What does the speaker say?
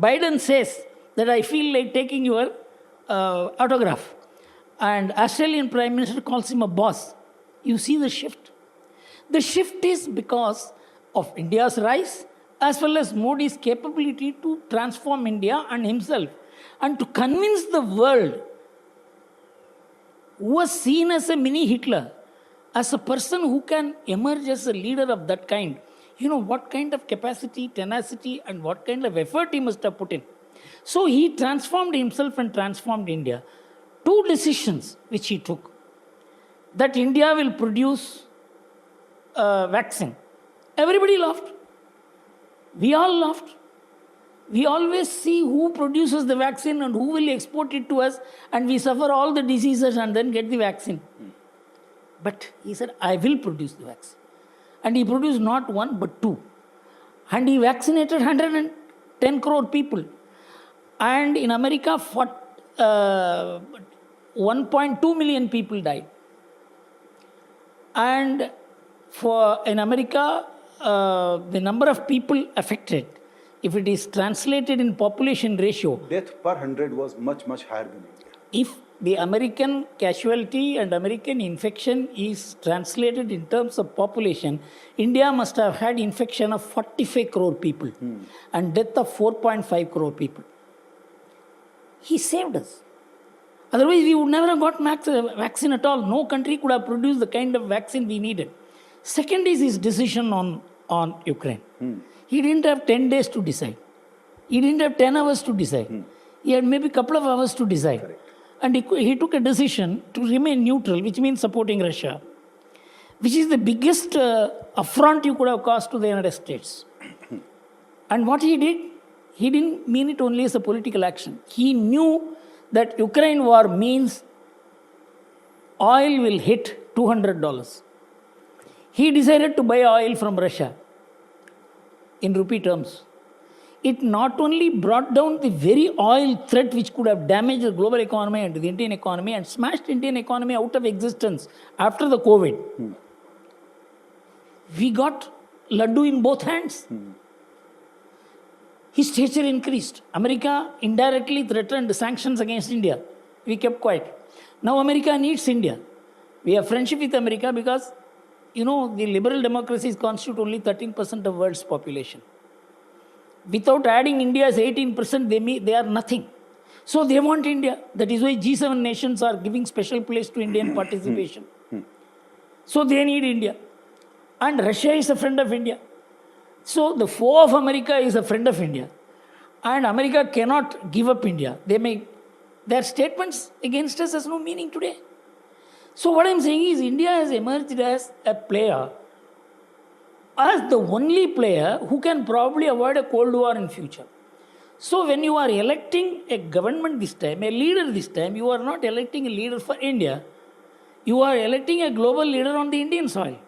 Biden says that I feel like taking your autograph. And Australian Prime Minister calls him a boss. You see the shift. The shift is because of India's rise as well as Modi's capability to transform India and himself and to convince the world who was seen as a mini Hitler, as a person who can emerge as a leader of that kind. You know what kind of capacity, tenacity, and what kind of effort he must have put in. So he transformed himself and transformed India. Two decisions which he took. That India will produce a vaccine. Everybody laughed. We all laughed. We always see who produces the vaccine and who will export it to us, and we suffer all the diseases and then get the vaccine. But he said, I will produce the vaccine. And he produced not one but two. And he vaccinated 110 crore people. And in America, 1.2 million people died. And in America, the number of people affected, if it is translated in population ratio, death per 100 was much, much higher than India. If the American casualty and American infection is translated in terms of population, India must have had infection of 45 crore people and death of 4.5 crore people. He saved us. Otherwise, we would never have got vaccine at all. No country could have produced the kind of vaccine we needed. Second is his decision on Ukraine. He didn't have 10 days to decide. He didn't have 10 hours to decide. He had maybe a couple of hours to decide. Correct. And he took a decision to remain neutral, which means supporting Russia, which is the biggest affront you could have caused to the United States. And what he did, he didn't mean it only as a political action. He knew that Ukraine war means oil will hit $200. He decided to buy oil from Russia in rupee terms. It not only brought down the very oil threat which could have damaged the global economy and the Indian economy and smashed Indian economy out of existence after the COVID. We got laddu in both hands. His stature increased. America indirectly threatened sanctions against India. We kept quiet. Now America needs India. We have friendship with America because, the liberal democracies constitute only 13% of world's population. Without adding India's 18%, they are nothing. So they want India. That is why G7 nations are giving special place to Indian participation. So they need India. And Russia is a friend of India. So the foe of America is a friend of India. And America cannot give up India. Their statements against us has no meaning today. So what I'm saying is India has emerged as a player, as the only player who can probably avoid a Cold War in future. So when you are electing a government this time, a leader this time, you are not electing a leader for India. You are electing a global leader on the Indian soil.